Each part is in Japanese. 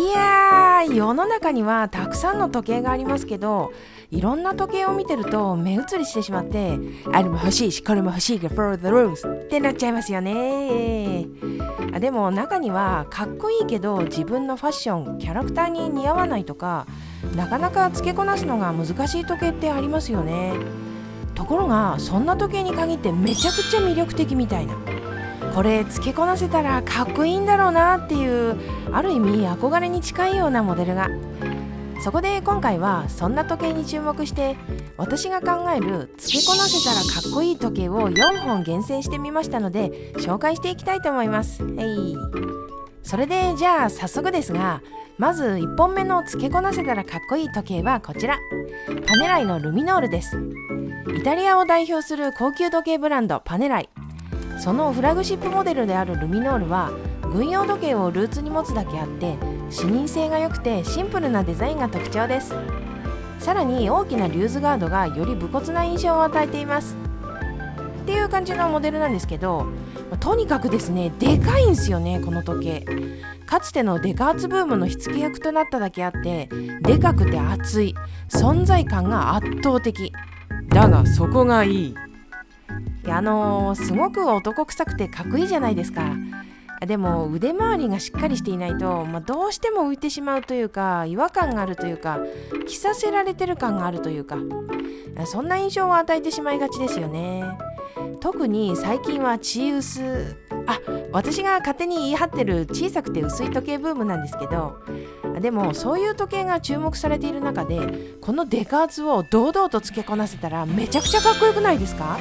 やー、世の中にはたくさんの時計がありますけど、いろんな時計を見てると目移りしてしまって、あれも欲しいしこれも欲しいが for the rules ってなっちゃいますよね。でも中にはかっこいいけど自分のファッション、キャラクターに似合わないとか、なかなか付けこなすのが難しい時計ってありますよね。ところがそんな時計に限ってめちゃくちゃ魅力的みたいな、これ付けこなせたらかっこいいんだろうなっていう、ある意味憧れに近いようなモデルが。そこで今回はそんな時計に注目して、私が考える付けこなせたらかっこいい時計を4本厳選してみましたので紹介していきたいと思います。それでじゃあ早速ですが、まず1本目の付けこなせたらかっこいい時計はこちら、パネライのルミノールです。イタリアを代表する高級時計ブランドパネライ、そのフラグシップモデルであるルミノールは軍用時計をルーツに持つだけあって視認性が良くてシンプルなデザインが特徴です。さらに大きなリューズガードがより武骨な印象を与えていますっていう感じのモデルなんですけど、とにかくですね、でかいんですよね。この時計かつてのデカーツブームの火付け役となっただけあって、でかくて厚い、存在感が圧倒的だがそこがいい。すごく男臭くてかっこいいじゃないですか。でも腕周りがしっかりしていないと、どうしても浮いてしまうというか、違和感があるというか、着させられてる感があるというか、そんな印象を与えてしまいがちですよね。特に最近はチー薄、私が勝手に言い張ってる小さくて薄い時計ブームなんですけど、でもそういう時計が注目されている中で、このデカーツを堂々と付けこなせたらめちゃくちゃかっこよくないですか？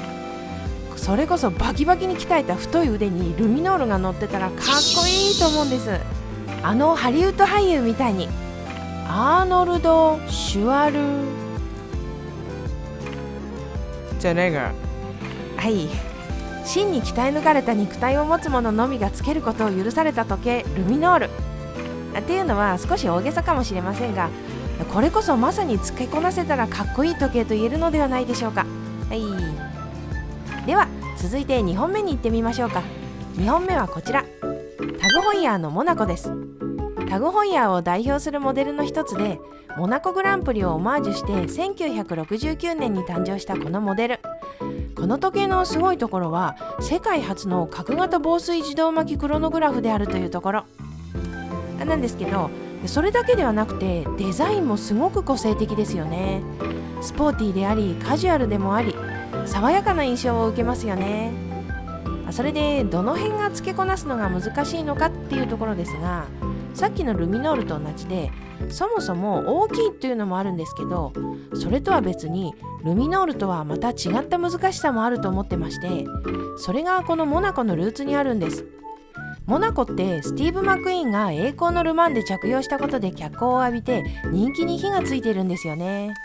それこそバキバキに鍛えた太い腕にルミノールが乗ってたらかっこいいと思うんです。ハリウッド俳優みたいに。アーノルド・シュワルじゃねえが。真に鍛え抜かれた肉体を持つ者のみがつけることを許された時計ルミノールっていうのは少し大げさかもしれませんが、これこそまさに付けこなせたらかっこいい時計と言えるのではないでしょうか。では続いて2本目に行ってみましょうか。2本目はこちら、タグホイヤーのモナコです。タグホイヤーを代表するモデルの一つで、モナコグランプリをオマージュして1969年に誕生したこのモデル。この時計のすごいところは、世界初の角型防水自動巻きクロノグラフであるというところなんですけど、それだけではなくてデザインもすごく個性的ですよね。スポーティーでありカジュアルでもあり、爽やかな印象を受けますよね。それでどの辺が付けこなすのが難しいのかっていうところですが、さっきのルミノールと同じで、そもそも大きいっていうのもあるんですけど、それとは別にルミノールとはまた違った難しさもあると思ってまして、それがこのモナコのルーツにあるんです。モナコってスティーブ・マクイーンが栄光のルマンで着用したことで脚光を浴びて人気に火がついてるんですよね。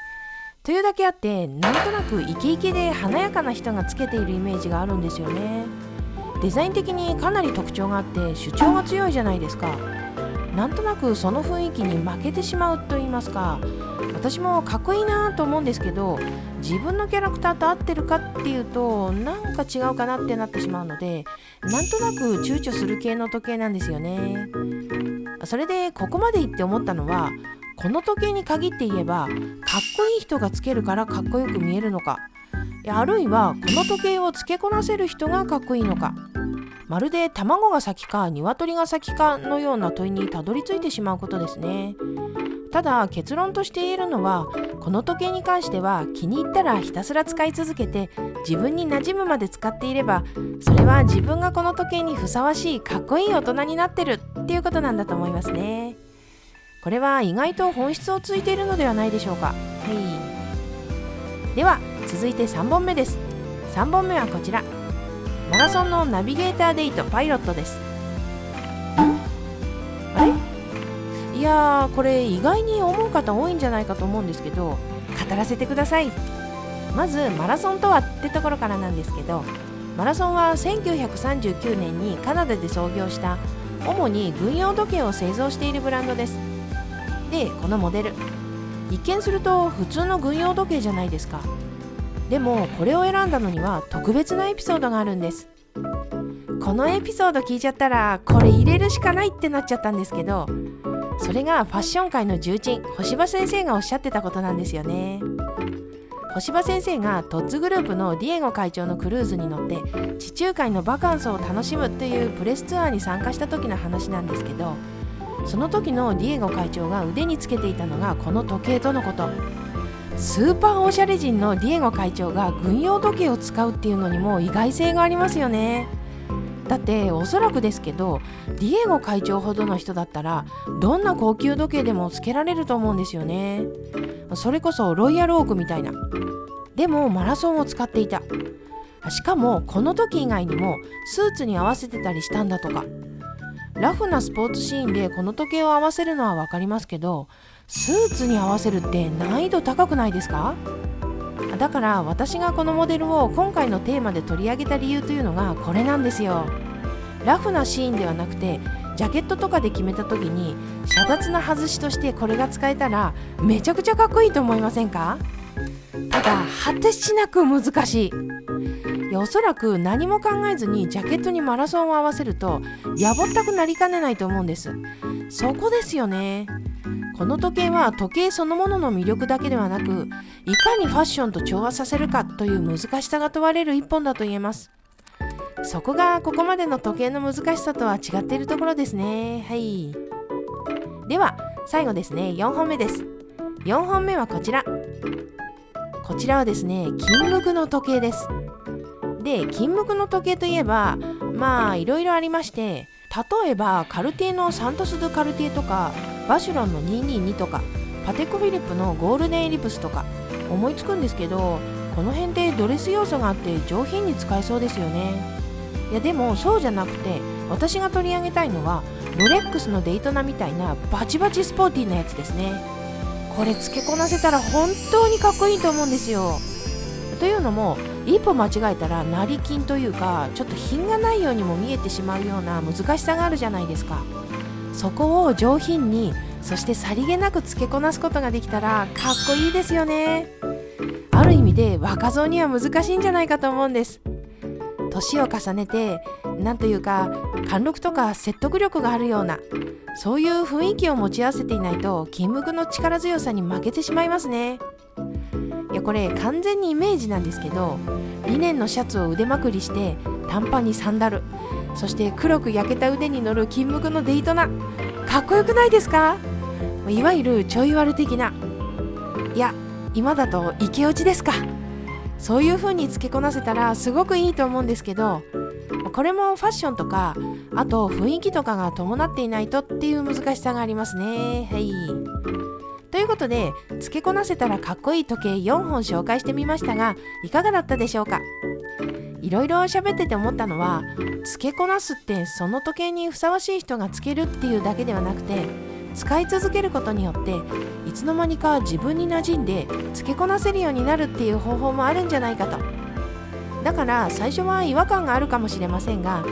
というだけあって、なんとなくイケイケで華やかな人がつけているイメージがあるんですよね。デザイン的にかなり特徴があって主張が強いじゃないですか。なんとなくその雰囲気に負けてしまうと言いますか、私もかっこいいなと思うんですけど、自分のキャラクターと合ってるかっていうとなんか違うかなってなってしまうので、なんとなく躊躇する系の時計なんですよね。それでここまで言って思ったのは、この時計に限って言えば、かっこいい人がつけるからかっこよく見えるのか、あるいはこの時計をつけこなせる人がかっこいいのか、まるで卵が先か鶏が先かのような問いにたどり着いてしまうことですね。ただ結論として言えるのは、この時計に関しては気に入ったらひたすら使い続けて自分に馴染むまで使っていれば、それは自分がこの時計にふさわしいかっこいい大人になってるっていうことなんだと思いますね。これは意外と本質をついているのではないでしょうか。では続いて3本目です。3本目はこちら、マラソンのナビゲーターデイトパイロットです。あれ？いやー、これ意外に思う方多いんじゃないかと思うんですけど、語らせてください。まずマラソンとはってところからなんですけど、マラソンは1939年にカナダで創業した主に軍用時計を製造しているブランドです。で、このモデル、一見すると普通の軍用時計じゃないですか。でもこれを選んだのには特別なエピソードがあるんです。このエピソード聞いちゃったらこれ入れるしかないってなっちゃったんですけど、それがファッション界の重鎮、干場先生がおっしゃってたことなんですよね。干場先生がトッズグループのディエゴ会長のクルーズに乗って地中海のバカンスを楽しむというプレスツアーに参加した時の話なんですけど、その時のディエゴ会長が腕につけていたのがこの時計とのこと。スーパーおしゃれ人のディエゴ会長が軍用時計を使うっていうのにも意外性がありますよね。だっておそらくですけど、ディエゴ会長ほどの人だったらどんな高級時計でもつけられると思うんですよね。それこそロイヤルオークみたいな。でもマラソンを使っていた。しかもこの時以外にもスーツに合わせてたりしたんだとか。ラフなスポーツシーンでこの時計を合わせるのは分かりますけど、スーツに合わせるって難易度高くないですか？だから私がこのモデルを今回のテーマで取り上げた理由というのがこれなんですよ。ラフなシーンではなくて、ジャケットとかで決めた時に遮奪な外しとしてこれが使えたらめちゃくちゃかっこいいと思いませんか？ただ果てしなく難しい。おそらく何も考えずにジャケットにマラソンを合わせるとやぼったくなりかねないと思うんです。そこですよね。この時計は時計そのものの魅力だけではなく、いかにファッションと調和させるかという難しさが問われる一本だと言えます。そこがここまでの時計の難しさとは違っているところですね。はい。では最後ですね、4本目です。4本目はこちら。こちらはですね、金無垢の時計です。で、金無垢の時計といえばいろいろありまして、例えばカルティエのサントス・ドゥ・カルティエとか、バシュロンの222とか、パテコ・フィリップのゴールデンエリプスとか思いつくんですけど、この辺でドレス要素があって上品に使えそうですよね。いやでもそうじゃなくて、私が取り上げたいのはロレックスのデイトナみたいなバチバチスポーティーなやつですね。これ付けこなせたら本当にかっこいいと思うんですよ。というのも、一歩間違えたら成金というか、ちょっと品がないようにも見えてしまうような難しさがあるじゃないですか。そこを上品に、そしてさりげなく付けこなすことができたらかっこいいですよね。ある意味で若造には難しいんじゃないかと思うんです。年を重ねて、なんというか貫禄とか説得力があるような、そういう雰囲気を持ち合わせていないと金無垢の力強さに負けてしまいますね。いやこれ完全にイメージなんですけど、リネンのシャツを腕まくりして短パンにサンダル、そして黒く焼けた腕に乗る金無垢のデイトナ、かっこよくないですか？いわゆるちょい悪的な、いや今だとイケオチですか。そういう風に付けこなせたらすごくいいと思うんですけど、これもファッションとか、あと雰囲気とかが伴っていないとっていう難しさがありますね。はい。ということで、付けこなせたらかっこいい時計4本紹介してみましたが、いかがだったでしょうか？いろいろ喋ってて思ったのは、付けこなすってその時計にふさわしい人がつけるっていうだけではなくて、使い続けることによっていつの間にか自分に馴染んで付けこなせるようになるっていう方法もあるんじゃないかと。だから最初は違和感があるかもしれませんが、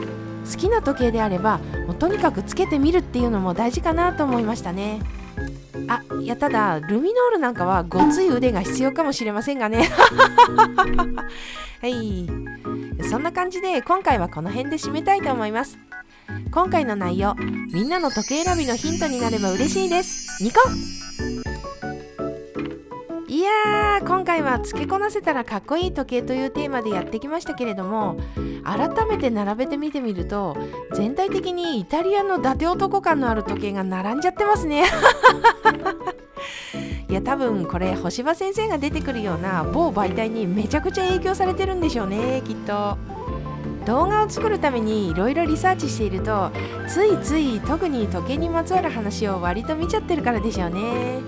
好きな時計であればもうとにかくつけてみるっていうのも大事かなと思いましたね。いやただルミノールなんかはごつい腕が必要かもしれませんがねはい、そんな感じで今回はこの辺で締めたいと思います。今回の内容、みんなの時計選びのヒントになれば嬉しいです。ニコ。いやー、今回は付けこなせたらかっこいい時計というテーマでやってきましたけれども、改めて並べてみてみると全体的にイタリアの伊達男感のある時計が並んじゃってますねいや多分これ干場先生が出てくるような某媒体にめちゃくちゃ影響されてるんでしょうね、きっと。動画を作るためにいろいろリサーチしていると、ついつい特に時計にまつわる話を割と見ちゃってるからでしょうね。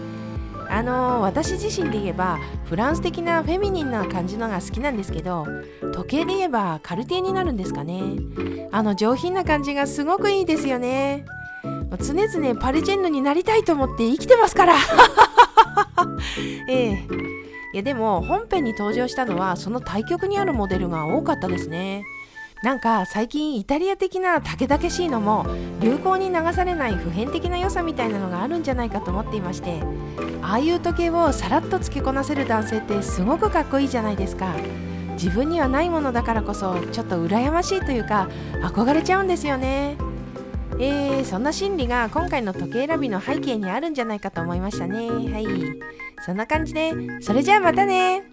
私自身で言えばフランス的なフェミニンな感じのが好きなんですけど、時計で言えばカルティエになるんですかね。上品な感じがすごくいいですよね。常々パリジェンヌになりたいと思って生きてますからいやでも本編に登場したのはその対極にあるモデルが多かったですね。なんか最近イタリア的なたけだけしいのも流行に流されない普遍的な良さみたいなのがあるんじゃないかと思っていまして、ああいう時計をさらっとつけこなせる男性ってすごくかっこいいじゃないですか。自分にはないものだからこそちょっと羨ましいというか憧れちゃうんですよね。そんな心理が今回の時計選びの背景にあるんじゃないかと思いましたね。はい、そんな感じで、それじゃあまたね。